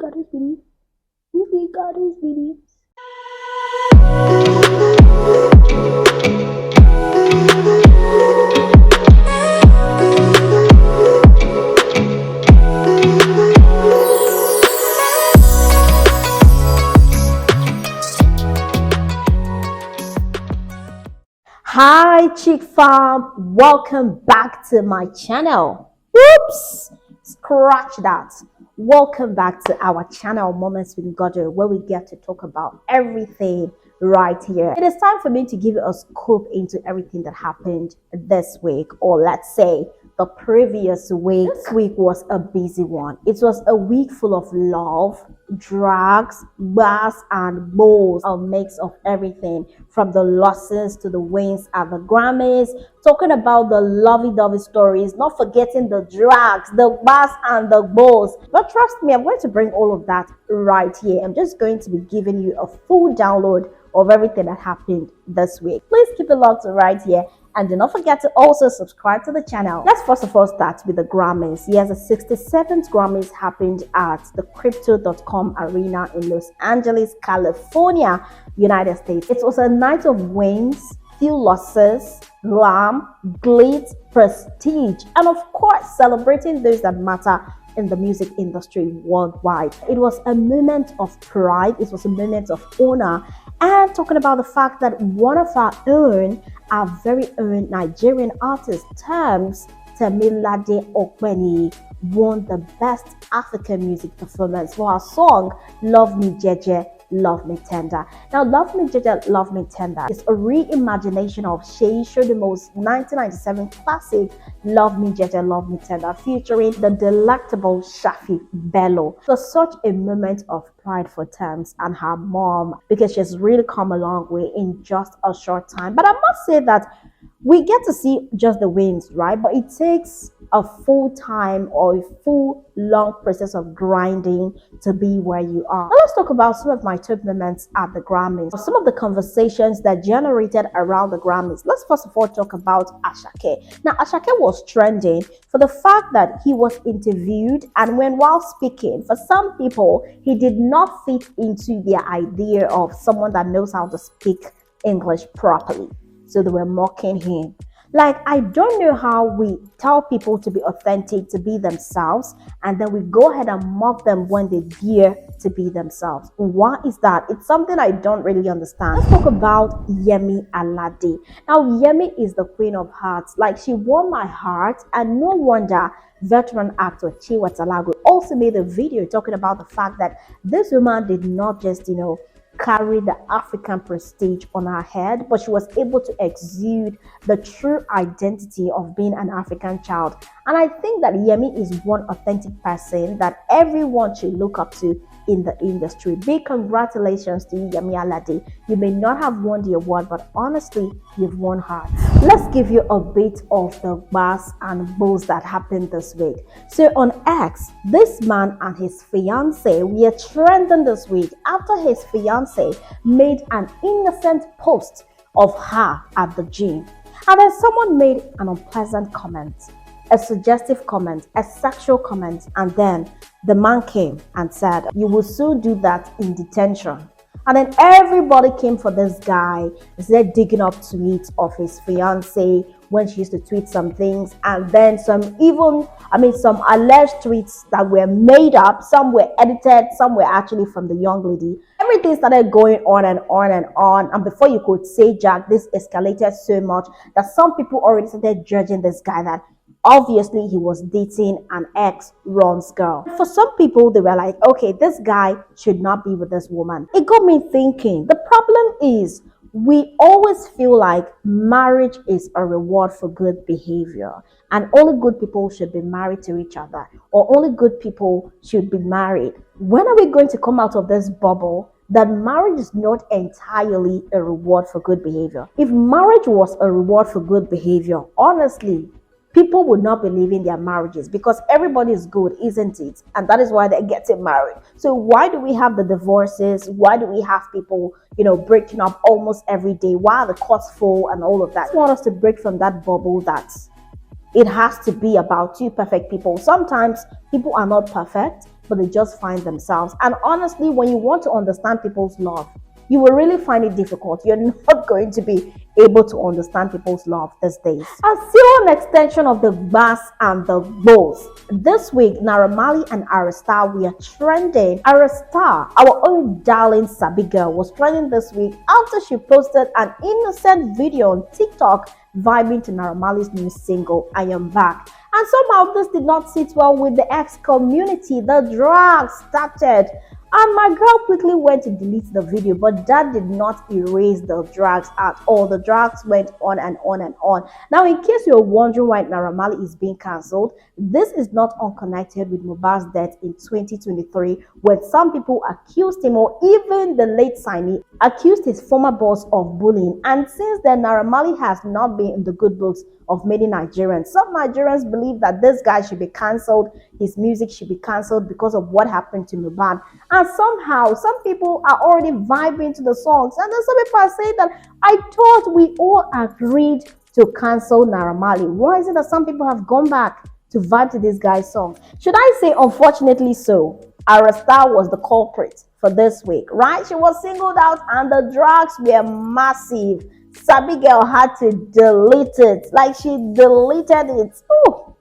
got his video. Movie got his video. Hi chick fam, welcome back to my channel. Whoops, scratch that. Welcome back to our channel Moments with God, where we get to talk about everything right here. It is time for me to give you a scoop into everything that happened this week, or let's say the previous week. This week was a busy one. It was a week full of love, drags, bars, and bows, a mix of everything from the losses to the wins at the Grammys, talking about the lovey-dovey stories, not forgetting the drags, the bars, and the bows. But trust me, I'm going to bring all of that right here. I'm just going to be giving you a full download of everything that happened this week. Please keep it locked right here. And do not forget to also subscribe to the channel. Let's first of all start with the Grammys. Yes, the 67th Grammys happened at the Crypto.com Arena in Los Angeles, California, United States. It was a night of wins, few losses, glam, glitz, prestige, and of course, celebrating those that matter in the music industry worldwide. It was a moment of pride. It was a moment of honor. And talking about the fact that one of our very own Nigerian artist, Tems Temilade Okpeni, won the Best African Music Performance for her song Love Me Jeje, Love Me Tender. Now, Love Me Jeje, Love Me Tender is a reimagination of Seyi Shodemo's 1997 classic Love Me Jeje, Love Me Tender, featuring the delectable Shafi Bello. It was such a moment of pride for Tems and her mom, because she's really come a long way in just a short time. But I must say that we get to see just the wins, right? But it takes a full time or a full long process of grinding to be where you are. Now let's talk about some of my top moments at the Grammys. Some of the conversations that generated around the Grammys. Let's first of all talk about Asake. Now Asake was trending for the fact that he was interviewed, and while speaking, for some people, he did not fit into their idea of someone that knows how to speak English properly. So they were mocking him. Like, I don't know how we tell people to be authentic, to be themselves, and then we go ahead and mock them when they dare to be themselves. Why is that? It's something I don't really understand. Let's talk about Yemi Alade. Now, Yemi is the queen of hearts. Like, she won my heart, and no wonder veteran actor Chiwa Talago also made a video talking about the fact that this woman did not just, carry the African prestige on her head, but she was able to exude the true identity of being an African child. And I think that Yemi is one authentic person that everyone should look up to in the industry. Big congratulations to you, Yemi Alade. You may not have won the award, but honestly, you've won hearts. Let's give you a bit of the bars and bows that happened this week. So on X, this man and his fiance were trending this week after his fiance made an innocent post of her at the gym. And then someone made an unpleasant comment, a suggestive comment, a sexual comment, and then the man came and said, "You will soon do that in detention." And then everybody came for this guy. They're digging up tweets of his fiance when she used to tweet some things, and then some alleged tweets that were made up. Some were edited, some were actually from the young lady. Everything started going on and on and on. And before you could say Jack, this escalated so much that some people already started judging this guy that obviously he was dating an ex-Ron's girl. For some people, they were like, okay, this guy should not be with this woman. It got me thinking. The problem is we always feel like marriage is a reward for good behavior, and only good people should be married to each other, or only good people should be married. When are we going to come out of this bubble that marriage is not entirely a reward for good behavior? If marriage was a reward for good behavior, honestly, people would not be leaving their marriages, because everybody is good, isn't it? And that is why they're getting married. So why do we have the divorces? Why do we have people, breaking up almost every day? Why are the courts full and all of that? I want us to break from that bubble that it has to be about two perfect people. Sometimes people are not perfect. but they just find themselves. And honestly, when you want to understand people's love, you will really find it difficult. You're not going to be able to understand people's love these days. Still an extension of the bass and the bows. This week, Naira Marley and Arista were trending. Arista, our own darling Sabi girl, was trending this week after she posted an innocent video on TikTok vibing to Naira Marley's new single, I Am Back. And somehow this did not sit well with the ex community. The drag started. And my girl quickly went to delete the video, but that did not erase the drags at all. The drags went on and on and on. Now, in case you're wondering why Naira Marley is being cancelled, this is not unconnected with Mohbad's death in 2023, when some people accused him, or even the late signee accused his former boss of bullying. And since then, Naira Marley has not been in the good books of many Nigerians. Some Nigerians believe that this guy should be cancelled, his music should be cancelled because of what happened to Mohbad. And somehow, some people are already vibing to the songs. And then some people are saying that, I thought we all agreed to cancel Naira Marley. Why is it that some people have gone back to vibe to this guy's song? Should I say, unfortunately so, Arista was the culprit for this week, right? She was singled out and the drags were massive. Sabi girl had to delete it. Like, she deleted it. Ooh.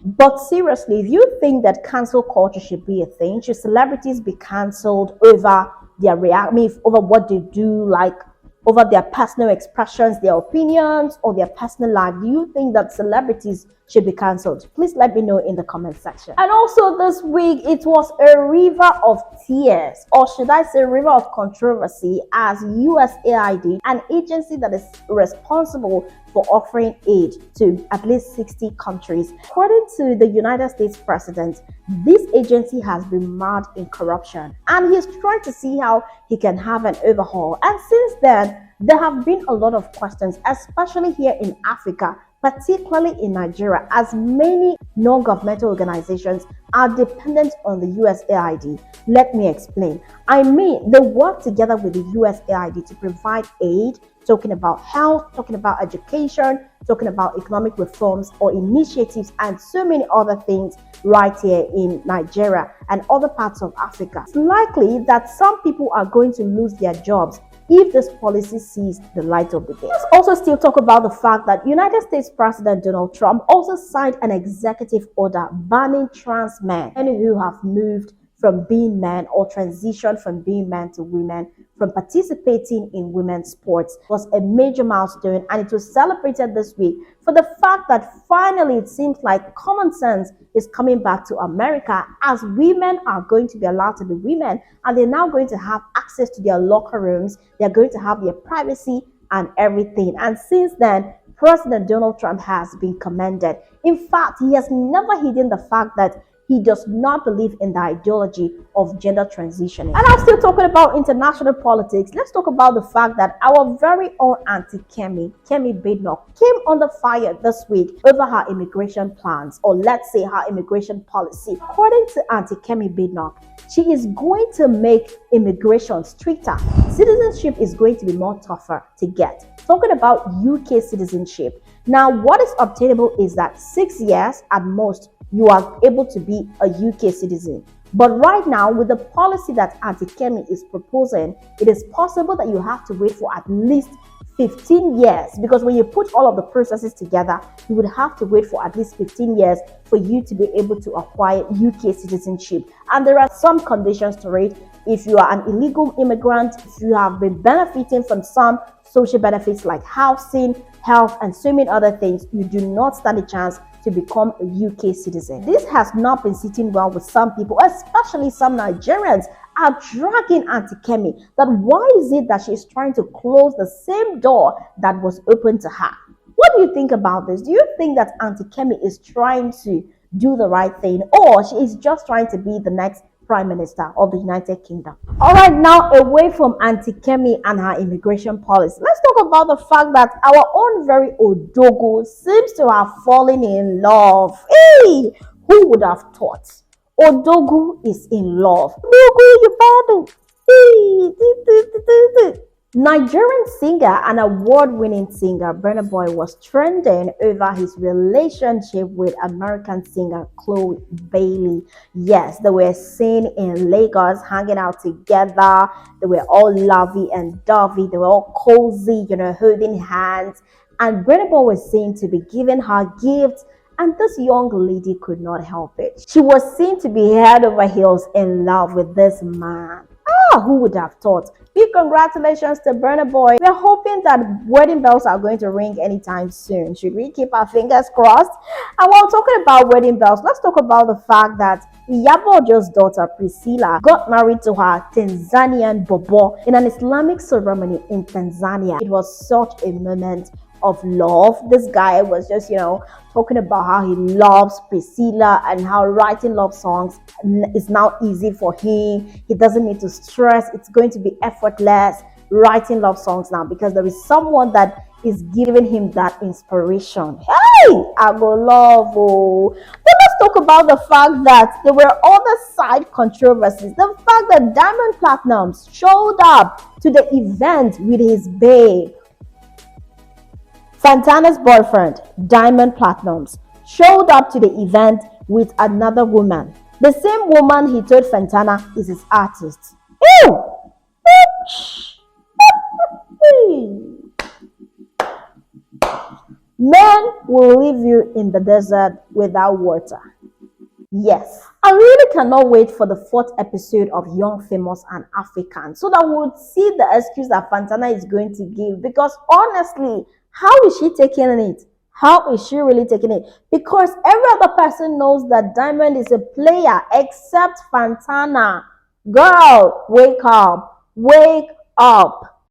But seriously, if you think that cancel culture should be a thing, should celebrities be cancelled over their over what they do, like over their personal expressions, their opinions, or their personal life? Do you think that celebrities should be cancelled? Please let me know in the comment section. And also this week, it was a river of tears, or should I say river of controversy, as USAID, an agency that is responsible for offering aid to at least 60 countries. According to the United States president, this agency has been marred in corruption, and he's trying to see how he can have an overhaul. And since then, there have been a lot of questions, especially here in Africa, particularly in Nigeria, as many non-governmental organizations are dependent on the USAID. Let me explain. I mean, they work together with the USAID to provide aid, talking about health, talking about education, talking about economic reforms or initiatives, and so many other things right here in Nigeria and other parts of Africa. It's likely that some people are going to lose their jobs if this policy sees the light of the day. Let's also still talk about the fact that United States President Donald Trump also signed an executive order banning trans men who have moved from being men or transitioned from being men to women from participating in women's sports. It was a major milestone, and it was celebrated this week for the fact that finally it seems like common sense is coming back to America, as women are going to be allowed to be women, and they're now going to have access to their locker rooms. They're going to have their privacy and everything. And since then, President Donald Trump has been commended. In fact, he has never hidden the fact that he does not believe in the ideology of gender transitioning. And I'm still talking about international politics. Let's talk about the fact that our very own Auntie Kemi Badenoch, came under fire this week over her immigration plans, or let's say her immigration policy. According to Auntie Kemi Badenoch, she is going to make immigration stricter. Citizenship is going to be more tougher to get. Talking about UK citizenship. Now, what is obtainable is that 6 years at most, you are able to be a UK citizen. But right now, with the policy that Auntie Kemi is proposing, it is possible that you have to wait for at least 15 years, because when you put all of the processes together, you would have to wait for at least 15 years for you to be able to acquire UK citizenship. And there are some conditions to it. If you are an illegal immigrant, if you have been benefiting from some social benefits like housing, health, and so many other things, you do not stand a chance to become a UK citizen. This has not been sitting well with some people, especially some Nigerians are dragging Auntie Kemi, that why is it that she's trying to close the same door that was open to her? What do you think about this? Do you think that Auntie Kemi is trying to do the right thing, or she is just trying to be the next Prime Minister of the United Kingdom? All right, now away from Auntie Kemi and her immigration policy, let's talk about the fact that our own very Odogo seems to have fallen in love. Hey, who would have thought? Odogo is in love. Odogo, you father. Hey, Nigerian singer and award-winning singer Burna Boy was trending over his relationship with American singer Chloe Bailee. Yes, they were seen in Lagos hanging out together. They were all lovey and dovey. They were all cozy, holding hands. And Burna Boy was seen to be giving her gifts. And this young lady could not help it. She was seen to be head over heels in love with this man. Who would have thought? Big congratulations to Burna Boy. We're hoping that wedding bells are going to ring anytime soon. Should we keep our fingers crossed? And while talking about wedding bells, let's talk about the fact that Iyabo Ojo's daughter Priscilla got married to her Tanzanian bobo in an Islamic ceremony in Tanzania. It was such a moment of love. This guy was just, talking about how he loves Priscilla and how writing love songs is now easy for him. He doesn't need to stress. It's going to be effortless writing love songs now because there is someone that is giving him that inspiration. Hey, I go love. Oh. But let's talk about the fact that there were other side controversies. The fact that Diamond Platnumz showed up to the event with his babe. Fantana's boyfriend, Diamond Platnumz, showed up to the event with another woman. The same woman he told Fantana is his artist. Ew! Men will leave you in the desert without water. Yes, I really cannot wait for the fourth episode of Young, Famous and African so that we'll see the excuse that Fantana is going to give because honestly, how is she taking it? How is she really taking it? Because every other person knows that Diamond is a player except Fantana. Girl, wake up. Wake up.